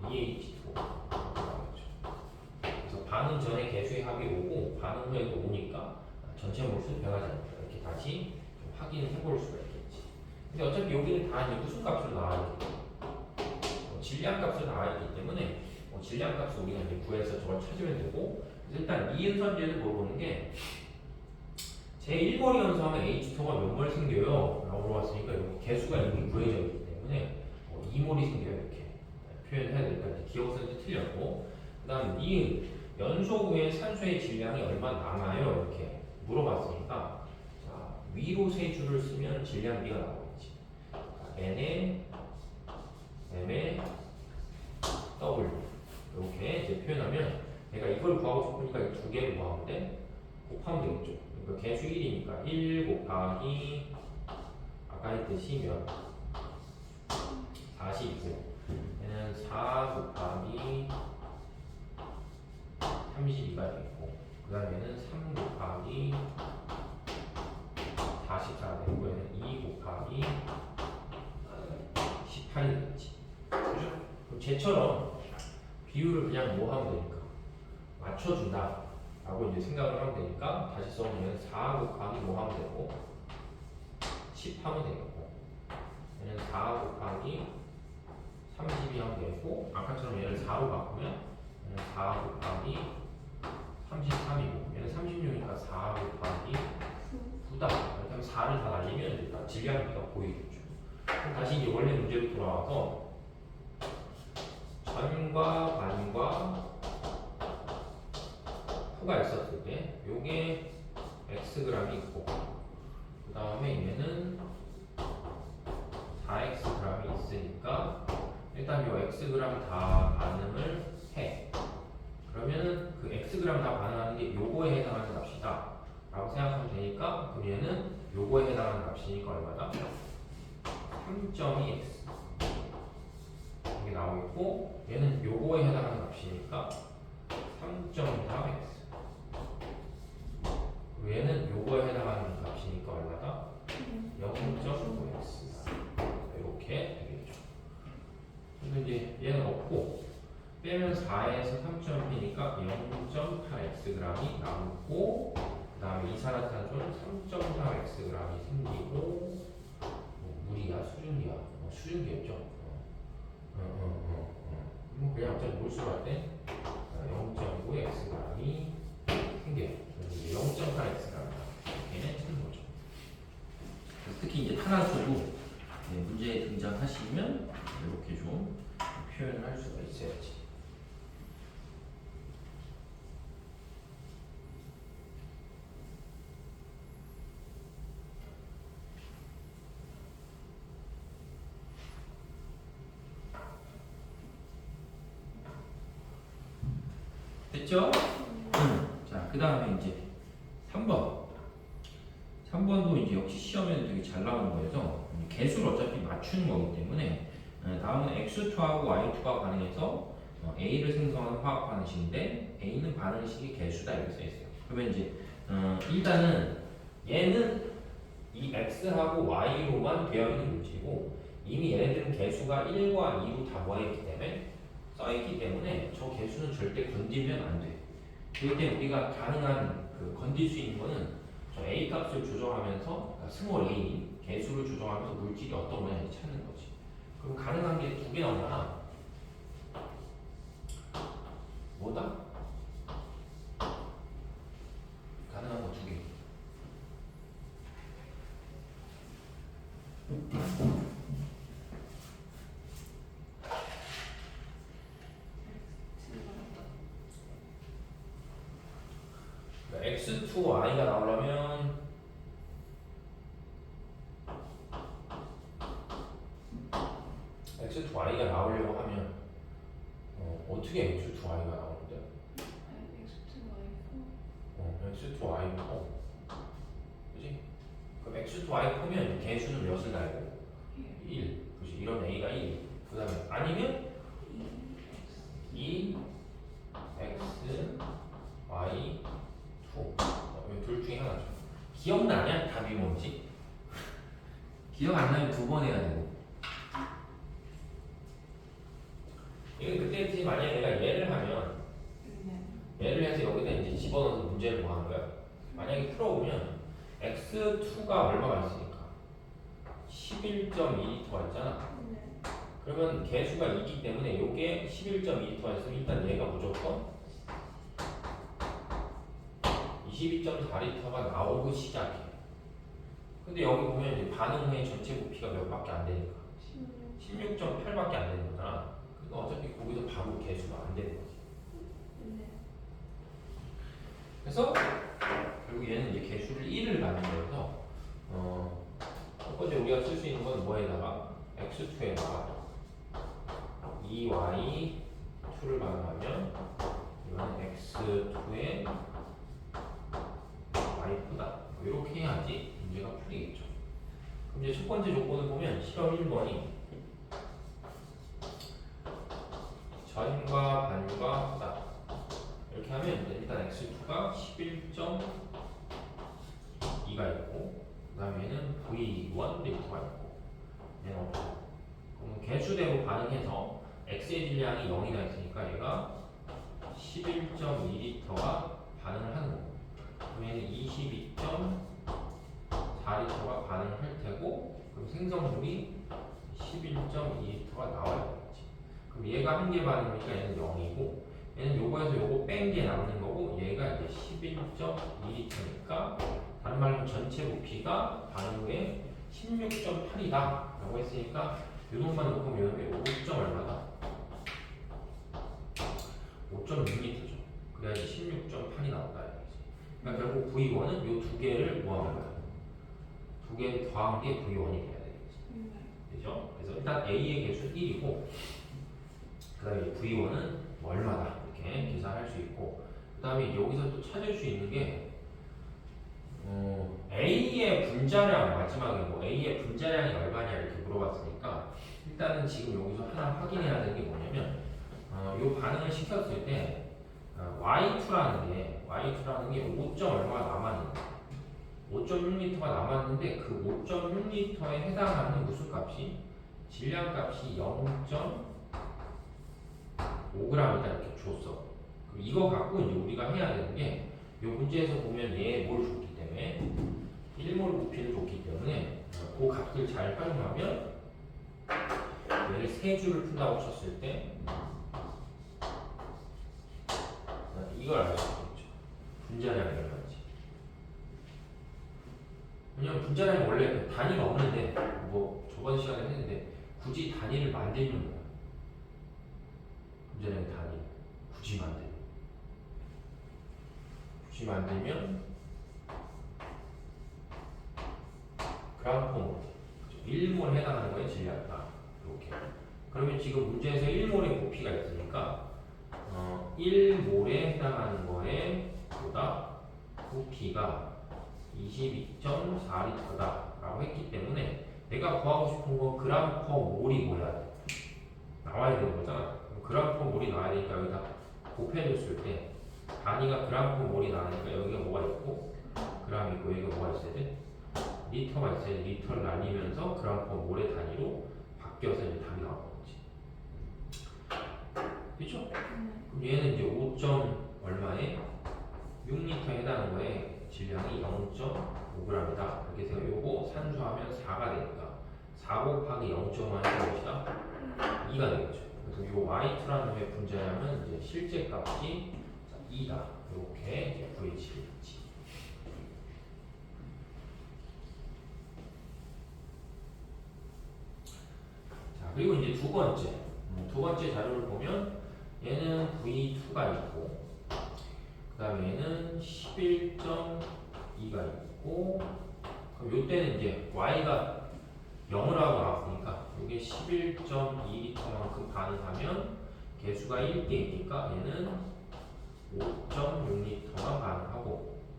2H2 나오겠죠. 그래서 반응 전에 개수의 합이 5고 반응 후에도 5니까 전체 몰수는 변하지 않는다. 이렇게 다시 좀 확인을 해볼 수가 있겠지. 근데 어차피 여기는 다 이제 무슨 값으로 나와야 돼? 질량 값으로 나와 있기 때문에 질량 값을 우리가 이제 구해서 저걸 찾으면 되고, 그래서 일단 이은선제를 물어보는 게 제1몰 연소하면 H2가 몇 몰 생겨요? 라고 물어봤으니까 여기 개수가 이미 구해져 있기 때문에 2몰이 생겨요. 이렇게 표현해야 되니까 기억선제 틀렸고, 그 다음 이은 연소 후에 산소의 질량이 얼마 남아요? 이렇게 물어봤으니까 자, 위로 세 줄을 쓰면 질량비가 나오겠지. N에 M에 W 이렇게 이제 표현하면 내가 이걸 구하고 싶으니까 이 두 개를 구하면 돼. 곱하면 되겠죠. 그러니까 개수 1이니까 1 곱하기 아까 했듯이 몇? 49. 얘는 4 곱하기 32가 되겠고, 그 다음에는 3 곱하기 44가 되고, 얘는 2 곱하기 18이 되겠지. 그죠? 그럼 쟤처럼 비율을 그냥 뭐 하면 되니까 맞춰준다 라고 이제 생각을 하면 되니까 다시 써보면 4 곱하기 뭐 하면 되고 10 하면 되겠고 얘는 4 곱하기 32 하면 되고 아까처럼 얘를 4로 바꾸면 얘는 4 곱하기 33이고 얘는 36이니까 4 곱하기 9다. 이렇게 하면 4를 다 날리면 일단 질량비가 보이겠죠. 그럼 다시 이제 원래 문제로 돌아와서 전과 반과 후가 있었을 때 요게 xg이 있고 그 다음에 얘는 4xg이 있으니까 일단 요 xg 다 반응을 해. 그러면은 그 xg 다 반응하는 게 요거에 해당하는 값이다 라고 생각하면 되니까 그럼 얘는 요거에 해당하는 값이니까 얼마다? 3.2x 이게 나오겠고 얘는 요거에 해당하는 값이니까 3.3x 그리고 얘는 요거에 해당하는 값이니까 얼마다? 0.9x 이렇게 되겠죠. 근데 이제 얘는 없고 빼면 4에서 3.2니까 0.8xg이 남고 그 다음에 이산화탄소는 3.3xg이 생기고 뭐 물이야 수증기야 수증기였죠. 뭐 그냥 어차피 물수로 할 때 0.9xg이 생겨요. 그래서 이제 0.8xg 얘는 찾는 거죠. 특히 이제 탄화수도 문제에 등장하시면 이렇게 좀 표현을 할 수가 있어야지. 됐죠? 자, 그 다음에 이제 3번. 3번도 이제 역시 시험에는 되게 잘 나오는 거여서 개수를 어차피 맞추는 거기 때문에 다음은 x2하고 y2가 반응해서 A를 생성하는 화학 반응식인데 A는 반응식의 개수다 이렇게 써 있어요. 그러면 이제 일단은 얘는 이 x하고 y로만 되어 있는 물질이고 이미 얘네들은 개수가 1과 2로 다 모여있기 때문에 써있기 때문에 저 개수는 절대 건들면 안 돼. 그렇기 때문에 우리가 가능한 건들 수 있는 거는 저 A 값을 조정하면서 그러니까 스몰 a 개수를 조정하면서 물질이 어떤 모양인지 찾는 거지. 그럼 가능한 게 두 개 나오잖아. 뭐다? 가능한 거 두 개. x2y가 나오려면 x2y가 나오려고 하면 어떻게 x2y가 나오는데? x2y4 그지? 그럼 x2y4면 개수는 몇을 달고? 1 그지? 이런 a가 1 그 다음에 아니면 2 x y 2 둘 중에 하나죠. 기억나냐? 답이 뭔지? 기억 안 나면 두 번 해야 되고 이건 그때 만약에 내가 얘를 하면 얘를 해서 여기다 이제 집어넣어서 문제를 뭐 하는 거야? 만약에 풀어보면 x2가 얼마가 있으니까 11.2L가 있잖아. 그러면 개수가 2기 때문에 이게 11.2L가 있으면 일단 얘가 무조건 22.4L가 나오고 시작해. 근데 여기 보면 이제 반응 후에 전체 부피가 몇 밖에 안 되니까 16.8밖에 안 되는 거잖아. 그러니까 어차피 거기서 바로 개수가 안 되는 거지. 그래서 결국 얘는 이제 개수를 1을 갖는 거여서 첫 번째 우리가 쓸 수 있는 건 뭐에다가 x2에다가 2y2를 반응하면 이거는 x2의 y프다 이렇게 해야지 문제가 풀리겠죠. 그럼 이제 첫 번째 조건을 보면 실험 1번이 전과 반과 후다 이렇게 하면 일단 x2가 11.2가 있고 그 다음에 얘는 v1 리터가 있고 얘는 없고 그럼 개수대로 반응해서 x의 질량이 0이나 있으니까 얘가 11.2리터가 반응을 하는 거고, 그러면 22.4L가 반응을 할 테고, 그럼 생성물이 11.2L가 나와야 되겠지. 그럼 얘가 한 개 반응이니까 얘는 0이고, 얘는 요거에서 요거 뺀 게 남는 거고, 얘가 이제 11.2L니까 다른 말로 전체 부피가 반응 후에 16.8이다 라고 했으니까 요놈만 놓고 외우면 5. 얼마다? 5.6L죠. 그래야지 16.8이 나온다 이거지. 그러니까 결국 V1은 요 두 개를 뭐하는 거야? 두 개를 더한 게 V1이 돼야 되겠지. 그죠? 그래서 일단 A의 개수는 1이고, 그 다음에 V1은 얼마다 이렇게 계산할 수 있고, 그 다음에 여기서 또 찾을 수 있는 게 A의 분자량, 마지막에 뭐 A의 분자량이 얼마냐 이렇게 물어봤으니까 일단은 지금 여기서 하나 확인해야 되는 게 뭐냐면 요 반응을 시켰을 때 Y2라는 게 5. 얼마가 남았는데 5.6L가 남았는데 그 5.6L에 해당하는 무슨 값이 질량 값이 0.5g이다 이렇게 줬어. 그럼 이거 갖고 이제 우리가 해야 되는 게 요 문제에서 보면 얘 뭘 줬기 때문에 1몰 부피를 줬기 때문에 그 값을 잘 활용하면 얘를 세 줄을 푼다고 쳤을 때 이걸 알 수 있겠죠. 분자량이 얼마인지. 왜냐면 분자량이 원래 단위가 없는데 뭐 저번 시간에 했는데 굳이 단위를 만들면 뭐야? 분자량 단위 굳이 만들면 그램/몰 1몰 해당하는 거에 질량이다. 이렇게. 그러면 지금 문제에서 1몰의 부피가 있으니까 1몰에 해당하는 거에 보다 부피가 22.4L다 라고 했기 때문에 내가 구하고 싶은 건 그램/몰이 뭐야 돼? 나와야 되는 거잖아. 그램/몰이 나와야 되니까 여기다 곱해줬을 때 단위가 그램/몰이 나오니까 여기가 뭐가 있고 그램 있고 여기가 뭐가 있어야 돼? 리터가 있어야 돼. 리터를 나뉘면서 그램/몰의 단위로 바뀌어서 이제 답이 나오는 거지. 그렇죠? 그럼 얘는 이제 5. 얼마에 6L에 해당하는 거에 질량이 0.5g이다. 이렇게 해서 요거 산수하면 4가 되니까 4 곱하기 0.5는 것이다. 2가 되겠죠. 그래서 요 Y2라는 놈의 분자량은 이제 실제 값이 2다. 이렇게 이제 VH를 했지. 자, 그리고 이제 두 번째 자료를 보면 얘는 V2가 있고, 그 다음에 얘는 11.2가 있고, 그럼 요때는 이제 Y가 0을 하고 나왔으니까 이게 11.2L만큼 반응하면 개수가 1개이니까 얘는 5.6L만 반응하고,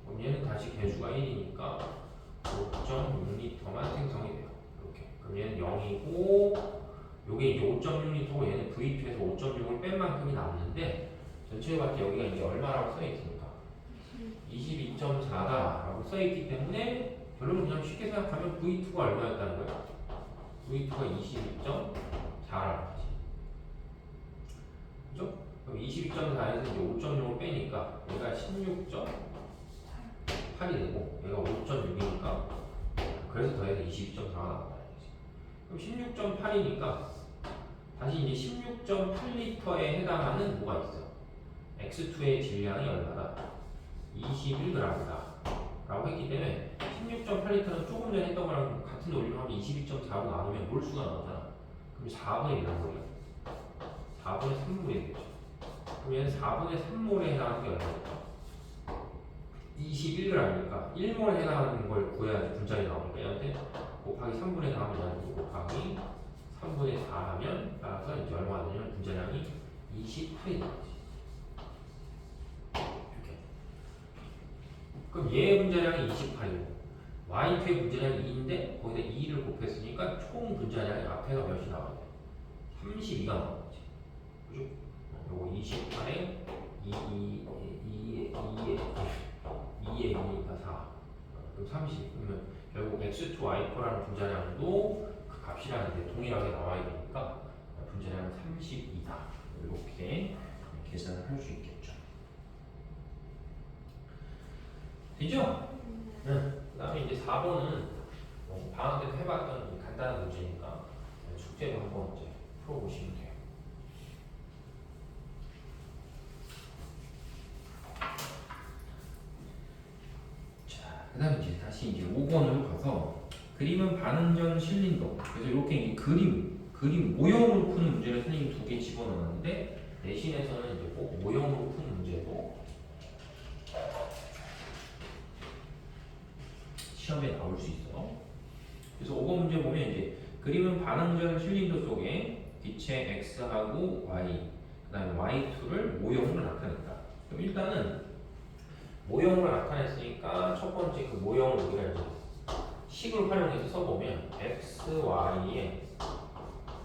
그럼 얘는 다시 개수가 1이니까 5.6L만 생성이 돼요. 이렇게. 그럼 얘는 0이고, 요게 이제 5.6L고 얘는 V2에서 5.6을 뺀 만큼이 남는데 전체로 봤을 때 여기가 이제 얼마라고 써있습니까? 22.4다라고 써있기 때문에 결론은 그냥 쉽게 생각하면 V2가 얼마였다는 거야? V2가 22.4라는 거지. 그죠? 그럼 22.4에서 이제 5.6을 빼니까 얘가 16.8이 되고 얘가 5.6이니까 그래서 더해서 22.4가 나온다. 그럼 16.8이니까 다시 이제 16.8L에 해당하는 뭐가 있어? X2의 질량이 얼마다? 21g이다 라고 했기 때문에 16.8L는 조금 전에 했던 거랑 같은 논리로 하면 22.4로 나누면 몰수가 나오잖아. 그럼 4분의 몇 몰이야? 4분의 3몰이 되겠죠. 그럼 얘는 4분의 3몰에 해당하는 게 얼마일까? 21g이니까 1몰에 해당하는 걸 구해야지 분자리 나오니까 얘한테 곱하기 3분의 4 하면 얘한테 곱하기 3분의 4 하면 따라서 이제 얼마가 되냐면 분자량이 28이 나오지. 이렇게. 그럼 얘의 분자량이 28이고 Y2의 분자량이 2인데 거기다 2를 곱했으니까 총 분자량이 앞에가 몇이 나와야 돼? 32가 나오는 거지. 그죠? 요거 28에 2에 2니까 4. 그럼 30. 그러면 결국 X2, Y4라는 분자량도 그 값이라는 게 동일하게 나와야 되니까 분자량은 32다. 이렇게 계산을 할 수 있겠죠. 되죠? 네. 그 다음에 이제 4번은 방학 때 해봤던 간단한 문제니까 숙제로 한번 이제 풀어보시면 돼요. 자, 그 다음에 이제 다시 이제 5번으로 가서 그림은 반응 전 실린더. 그래서 이렇게 이제 그림 모형으로 푸는 문제를 선생님이 2개 집어넣었는데 내신에서는 이제 꼭 모형으로 푸는 문제도 시험에 나올 수 있어. 그래서 5번 문제 보면 이제 그림은 반응 전 실린더 속에 기체 x하고 y, 그다음에 y2를 모형으로 나타낸다. 그럼 일단은 모형으로 나타냈으니까 첫 번째 그 모형을 우리가 이제 식을 활용해서 써보면 x, y에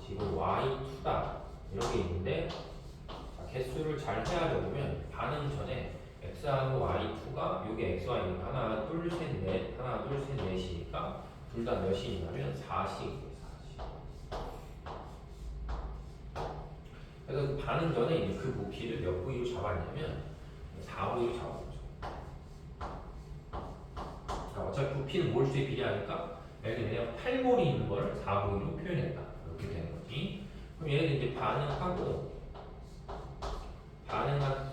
지금 y2다 이런 게 있는데 자, 개수를 잘 헤아려 보면 반응 전에 x하고 y2가 요게 x, y니까 하나, 둘, 셋, 넷, 하나, 둘, 셋, 넷이니까 둘 다 몇이냐면 4씩. 그래서 반응 전에 이제 그 부피를 몇 부위로 잡았냐면 4부위로 잡았죠. 어차피 부피는 몰수에 비례하니까 예를 들면 8몰이 있는 걸 4부위로 표현했다. 이렇게 되는 거지. 그럼 얘네들 이제 반응한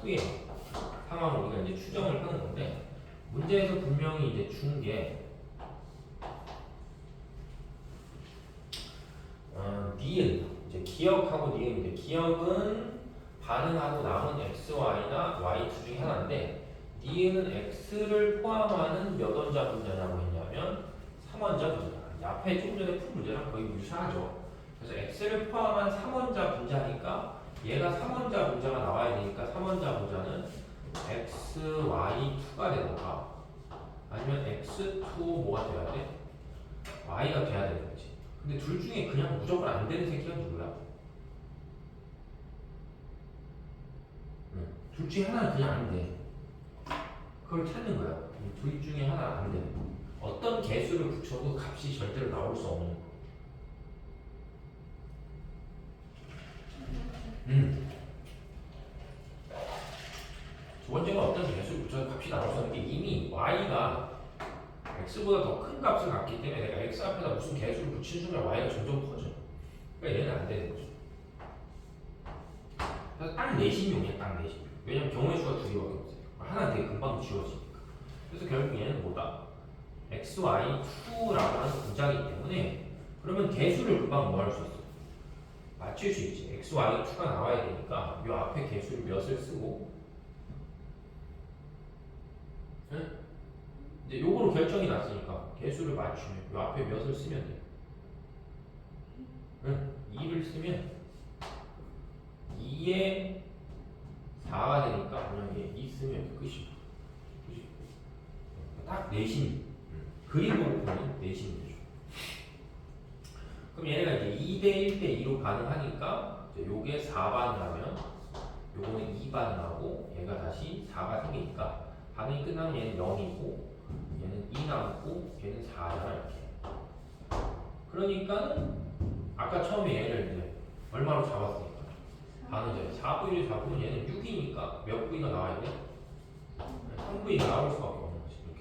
후에 상황을 우리가 이제 추정을 하는 건데 문제에서 분명히 이제 준 게 니은 이제 기억하고 니은인데 기억은 반응하고 남은 x, y나 y2 중에 하나인데 니은은 x를 포함하는 몇 원자 분자냐고 했냐면 3원자 분자. 앞에 조금 전에 푼 문제랑 거의 유사하죠. 그래서 x를 포함한 3원자 분자니까 얘가 3원자 분자가 나와야 되니까 3원자 분자는 x, y2가 되던가 아니면 x2 뭐가 돼야 돼? y가 돼야 되는 거지. 근데 둘 중에 그냥 무조건 안 되는 새끼가 누구야? 둘 중에 하나는 그냥 안 돼. 그걸 찾는 거야. 둘 중에 하나 안 돼. 어떤 개수를 붙여도 값이 절대로 나올 수 없는 거. 두 번째가 어떤 개수를 붙여도 값이 나올 수 없는 게 이미 y가 x보다 더 큰 값을 갖기 때문에 내가 x 앞에다 무슨 개수를 붙이는 순간 y가 점점 커져. 그러니까 얘는 안 되는 거죠. 그래서 딱 내신용이야, 딱 내신용. 왜냐면 경우의 수가 두 개밖에 없어요. 하나 되게 금방 지워지니까. 그래서 결국 얘는 뭐다? x, y, 2라고 하는 분자이기 때문에 그러면 개수를 금방 뭐 할 수 있어? 맞출 수 있지. x, y, 2가 나와야 되니까 이 앞에 개수를 몇을 쓰고 응? 이제 요거로 결정이 났으니까 개수를 맞추면 이 앞에 몇을 쓰면 돼. 응? 2를 쓰면 2에 4가 되니까 그냥 얘 2 쓰면 끝이야. 그치? 딱 내신. 그림 보고 보면 내신이죠. 그럼 얘네가 이제 2대 1대 2로 반응하니까 이제 요게 4반응하면 요거는 2반응하고 얘가 다시 4가 생기니까 반응이 끝나면 얘는 0이고 얘는 2 남고 얘는 4잖아 이렇게. 그러니까 아까 처음에 얘를 이제 얼마로 잡았으니까 반응자에 4부위를 잡으면 얘는 6이니까 몇 부위가 나와야 돼? 3부위가 나올 수밖에 없는 거지 이렇게.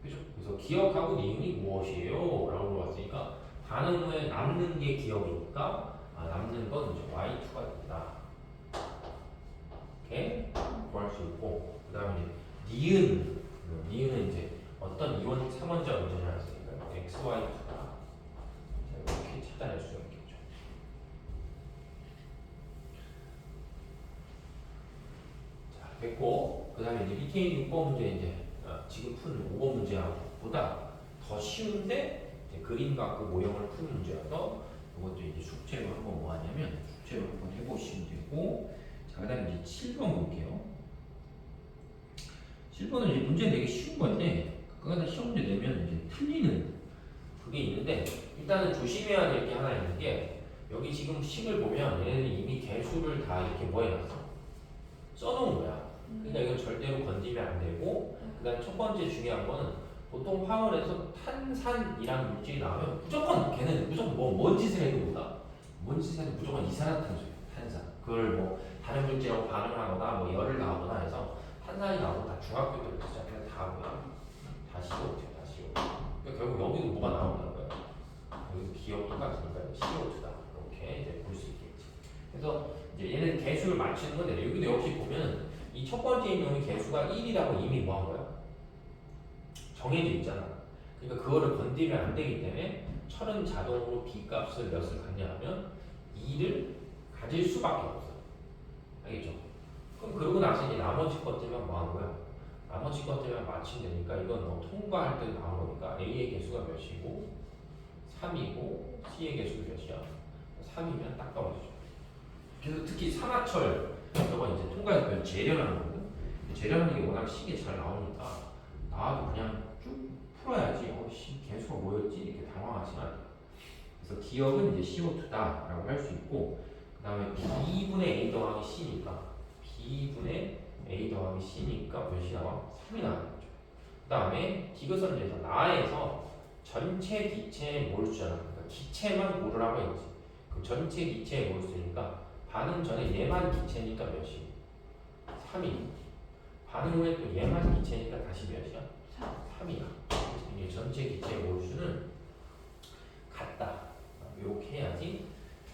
그죠? 그래서 기억하고 니은이 무엇이에요? 라고 물어봤으니까 반응 후에 남는 게 기억이니까 남는 건 이제 y2가 된다. 이렇게 구할 수 있고 그 다음에 니은은 이제 어떤 2원, 3원자 문제냐 했으니까 x, y2가 이렇게 찾아낼 수 있겠죠. 자, 됐고 그 다음에 이제 밑에 있는 6번 문제 이제 지금 푼 5번 문제보다 더 쉬운데 그림 갖고 모형을 푸는 문제라서 이것도 이제 숙제로 한번 뭐 하냐면 숙제로 한번 해보시면 되고 자, 그 다음에 이제 7번 볼게요. 7번은 이제 문제 되게 쉬운 건데 가끔가다 시험 문제 내면 이제 틀리는 그게 있는데 일단은 조심해야 될 게 하나 있는 게 여기 지금 식을 보면 얘네들이 이미 개수를 다 이렇게 뭐 해놨어? 써놓은 거야. 그러니까 이건 절대로 건지면 안 되고 그 다음에 첫 번째 중요한 거는 보통 화원에서 탄산이라는 물질이 나오면 무조건 걔는 무조건 뭔 짓을 해도 뭐다? 뭔 짓을 해도 무조건 이산화탄소예요. 탄산. 그걸 뭐 다른 물질하고 반응을 하거나 뭐 열을 가하거나 해서 산산이 나오고 다 중학교 때부터 시작해서 다 뭐야? 다 CO2야, 다 CO2. 그러니까 결국 여기도 뭐가 나온다는 거야? 여기도 기억 똑같으니까 CO2다. 이렇게 이제 볼 수 있겠지. 그래서 이제 얘는 개수를 맞추는 건데 여기도 역시 보면 이 첫 번째 인형의 개수가 1이라고 이미 뭐 한 거야? 정해져 있잖아. 그러니까 그거를 건드리면 안 되기 때문에 철은 자동으로 B 값을 몇을 갖냐 하면 2를 가질 수밖에 없어. 알겠죠? 그럼 그러고 나서 이제 나머지 것들만 뭐 하는 거야? 나머지 것들만 맞추면 되니까 이건 뭐 통과할 때 나온 거니까 A의 개수가 몇이고 3이고 C의 개수가 몇이야? 3이면 딱 떨어지죠. 그래서 특히 산화철 저거 이제 통과해서 재련하는 거거든. 재련하는 게 워낙 식이 잘 나오니까 나와도 그냥 쭉 풀어야지. 씨 개수가 뭐였지? 이렇게 당황하시면 안 돼. 그래서 기억은 이제 CO2다라고 할 수 있고 그 다음에 B분의 A 더하기 C니까 B분의 A 더하기 C니까 몇이 나와? 3이 나오는 거죠. 그 다음에 디귿선에서 나에서 전체 기체의 몰수잖아. 그러니까 기체만 고르라고 했지. 그 전체 기체의 몰수니까 반응 전에 얘만 기체니까 몇이? 3이. 반응 후에 또 얘만 기체니까 다시 몇이야? 3이야. 그래서 이게 전체 기체의 몰수는 같다. 이렇게 해야지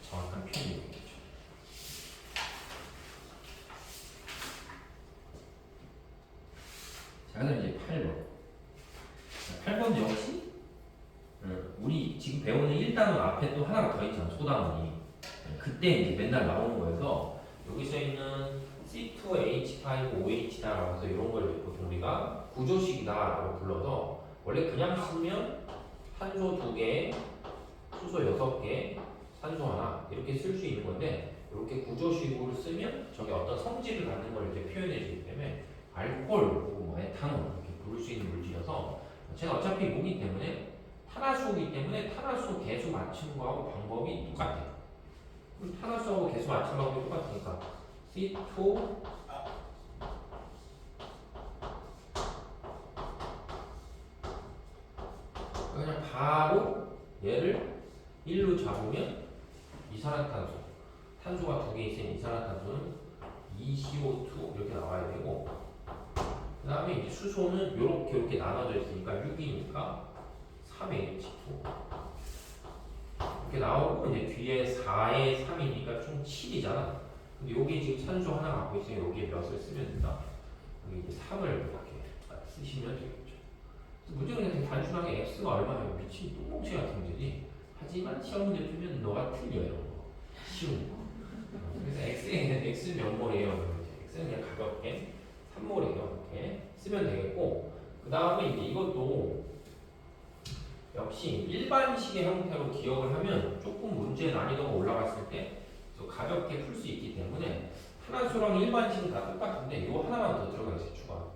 정확한 표현이 되겠죠. 자, 그다음 이제 8번. 8번 역시 우리 지금 배우는 1단원 앞에 또 하나가 더 있잖아. 소단원이. 그때 이제 맨날 나오는 거여서 여기 써 있는 C2H5OH다라고 해서 이런 걸 보통 우리가 구조식이다라고 불러서 원래 그냥 쓰면 산소 2개, 수소 6개, 산소 하나 이렇게 쓸 수 있는 건데 이렇게 구조식으로 쓰면 저게 어떤 성질을 갖는 걸 이제 표현해 주기 때문에 알코올 혹은 뭐 에탄올 이렇게 부를 수 있는 물질이어서 제가 어차피 무기 때문에 탄화수이기 때문에 탄화수 개수 맞추는 거하고 방법이 똑같아요. 그럼 탄화수하고 개수 맞추는 방법이 똑같으니까 C2 그냥 바로 얘를 1로 잡으면 이산화탄소 탄소가 2개 있으니 이산화탄소는 2CO2 이렇게 나와야 되고 그 다음에 이제 수소는 이렇게 나눠져 있으니까 6이니까 3H2 이렇게 나오고 이제 뒤에 4에 3이니까 총 7이잖아. 근데 여기 지금 산소 하나 갖고 있으니 여기에 몇을 쓰면 된다. 여기 이제 3을 이렇게 쓰시면 되겠죠. 문제는 되게 단순하게 x가 얼마예요? 미친 똥뭉치 같은 문제지. 하지만 시험 문제 풀면 너가 틀려 이런 거 쉬운 거. 그래서 x에는 x 몇 몰이에요? x는 그냥 가볍게 3몰이에요. 이렇게 쓰면 되겠고 그 다음에 이제 이것도 역시 일반식의 형태로 기억을 하면 조금 문제 난이도가 올라갔을 때 가볍게 풀 수 있기 때문에 탄화수랑 일반식은 다 똑같은데 이거 하나만 더 들어가 있어요. 추가.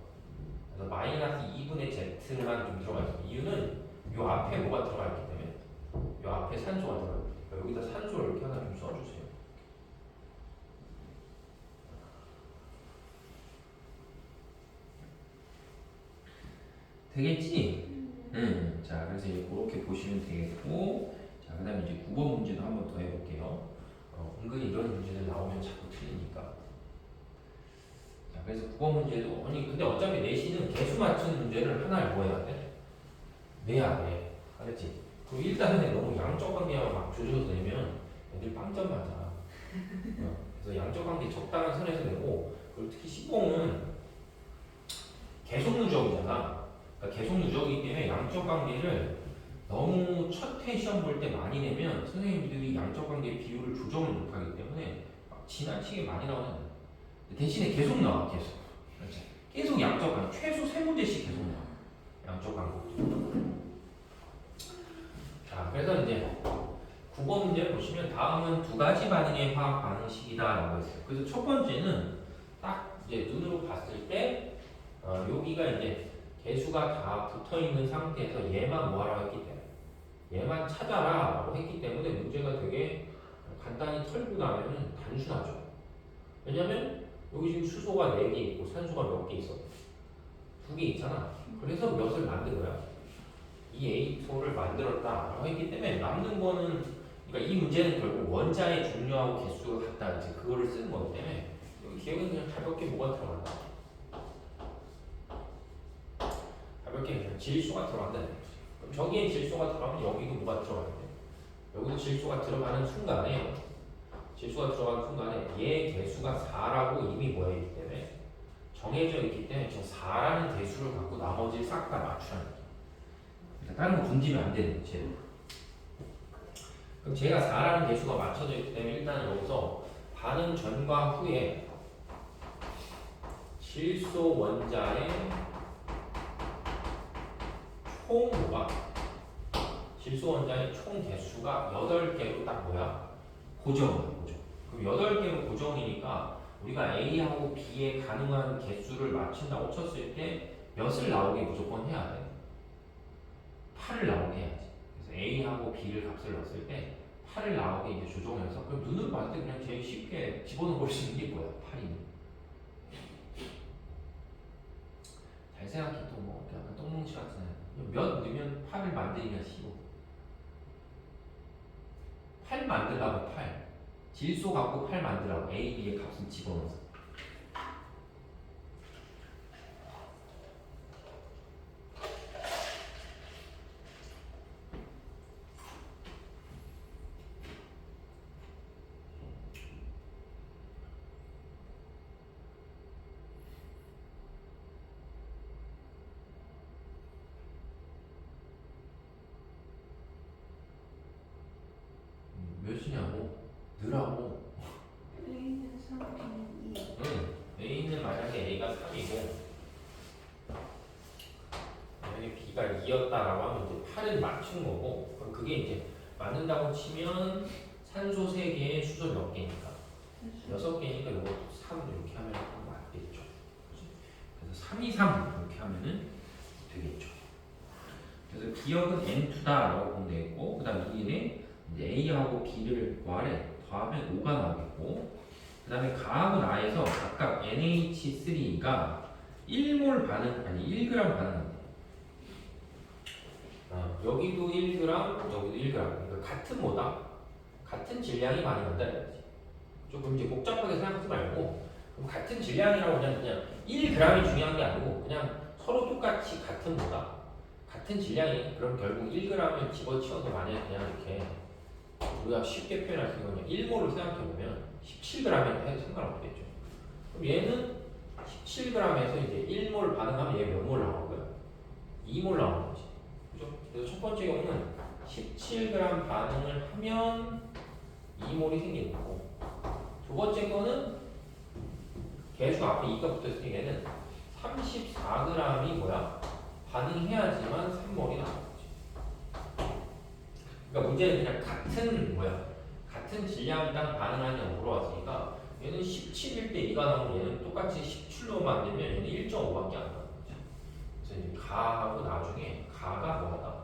그래서 마이너스 2분의 z만 좀 들어가 있어요. 이유는 요 앞에 뭐가 들어가 있기 때문에 요 앞에 산소가 들어가 있기 때문에 여기다 산소를 이렇게 하나 좀 써주세요. 되겠지? 자, 그래서 이제 그렇게 보시면 되겠고, 자, 그 다음에 이제 9번 문제도 한번 더 해볼게요. 은근히 이런 문제들 나오면 자꾸 틀리니까. 자, 그래서 9번 문제도, 아니, 근데 어차피 내신은 개수 맞춘 문제를 하나를 뭐 해야 돼? 내야 돼. 알겠지? 그리고 일단은 너무 양적 관계만 막 조져서 내면 애들 빵점 맞아. 그래서 양적 관계 적당한 선에서 내고, 그리고 특히 시공은 계속 누적이잖아. 그러니까 계속 누적이기 때문에 양적 관계를 너무 첫 회 시험 볼 때 많이 내면 선생님들이 양적 관계 비율을 조정을 못하기 때문에 막 지나치게 많이 나오는 대신에 계속 나와 계속. 그렇지? 계속 양적 관계 최소 3문제씩 계속 나와. 양적 관계. 자, 그래서 이제 9번 문제 보시면 다음은 두 가지 반응의 화학 반응식이다라고 했어요. 그래서 첫 번째는 딱 이제 눈으로 봤을 때 여기가 이제 개수가 다 붙어 있는 상태에서 얘만 뭐하라고 했기 때문에 얘만 찾아라 라고 했기 때문에 문제가 되게 간단히 털고 나면은 단순하죠. 왜냐면 여기 지금 수소가 4개 있고 산소가 몇 개 있어? 2개 있잖아. 그래서 몇을 만든 거야? 이 A2를 만들었다 라고 했기 때문에 남는 거는 그러니까 이 문제는 결국 원자의 종류하고 개수가 같다 이제 그거를 쓰는 거기 때문에 여기 기억은 그냥 가볍게 뭐가 들어간다? 이렇게 그냥 질소가 들어간다는 거지. 그럼 저기에 질소가 들어가면 여기도 뭐가 들어가는데? 여기도 질소가 들어가는 순간에 얘 개수가 4라고 이미 뭐야 있기 때문에 정해져 있기 때문에 저 4라는 개수를 갖고 나머지 싹 다 맞추라는 거죠. 그러니까 다른 거 건지면 안 되는 거지. 그럼 제가 4라는 개수가 맞춰져 있기 때문에 일단 여기서 반응 전과 후에 질소 원자의 총 뭐가 질소 원자의 총 개수가 8개로 딱 뭐야? 고정이야, 고정. 그럼 8개로 고정이니까 우리가 A하고 B의 가능한 개수를 맞춘다고 쳤을 때 몇을 나오게 무조건 해야 돼? 8을 나오게 해야지. 그래서 A하고 B를 값을 넣었을 때 8을 나오게 이제 조정해서 그럼 눈으로 봤을 때 그냥 제일 쉽게 집어넣을 수 있는 게 뭐야? 8이면. 잘 생각해 또 뭐 약간 똥뭉치 같은 몇 넣으면 8을 만들기가 쉬워. 8 만들라고 8 질소 갖고 8 만들라고 A, B의 값을 집어넣어서 몇이냐고 넣으라고. A는 3, B는 2. 응. A는 만약에 A가 3이고 만약에 B가 2였다라고 하면 이제 8을 맞춘 거고 그럼 그게 이제 맞는다고 치면 산소 3개에 수소 몇 개니까 6개니까 이것도 3 이렇게 하면 맞겠죠. 그래서 3, 2, 3 이렇게 하면은 되겠죠. 그래서 기억은 N2다라고 보면 되겠고 그 다음 이게 이제 A하고 B를 더하면 5가 나오겠고 그 다음에 가하고 나에서 각각 NH3가 1몰 반응 아니 1g 반응합니다. 여기도 1g 여기도 1g 그러니까 같은 뭐다? 같은 질량이 반응한다는 거지. 조금 이제 복잡하게 생각하지 말고 그럼 같은 질량이라고 그냥 1g이 중요한 게 아니고 그냥 서로 똑같이 같은 뭐다? 같은 질량이 그럼 결국 1g을 집어치워서 만약에 그냥 이렇게 우리가 쉽게 표현할 수 있는 건 1몰을 생각해보면 17g이면 해도 상관없겠죠. 그럼 얘는 17g에서 이제 1몰 반응하면 얘 몇 몰 나오는 거야? 2몰 나오는 거지. 그죠? 그래서 첫 번째 경우는 17g 반응을 하면 2몰이 생기는 거고 두 번째 거는 개수 앞에 2가 붙었으니 얘는 34g이 뭐야? 반응해야지만 3몰이 나오는 거지. 그러니까 문제는 그냥 같은 질량이랑 반응하냐고 물어봤으니까 얘는 17일 때 2가 나오면 얘는 똑같이 17로 만들면 얘는 1.5밖에 안 나오는 거지. 그래서 이제 가하고 나중에 가가 뭐하다?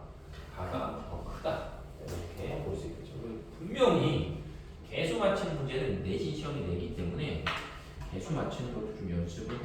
가가 더 크다. 이렇게 볼 수 있겠죠. 분명히 개수 맞히는 문제는 내신 시험이 내기 때문에 개수 맞히는 것도 좀 연습을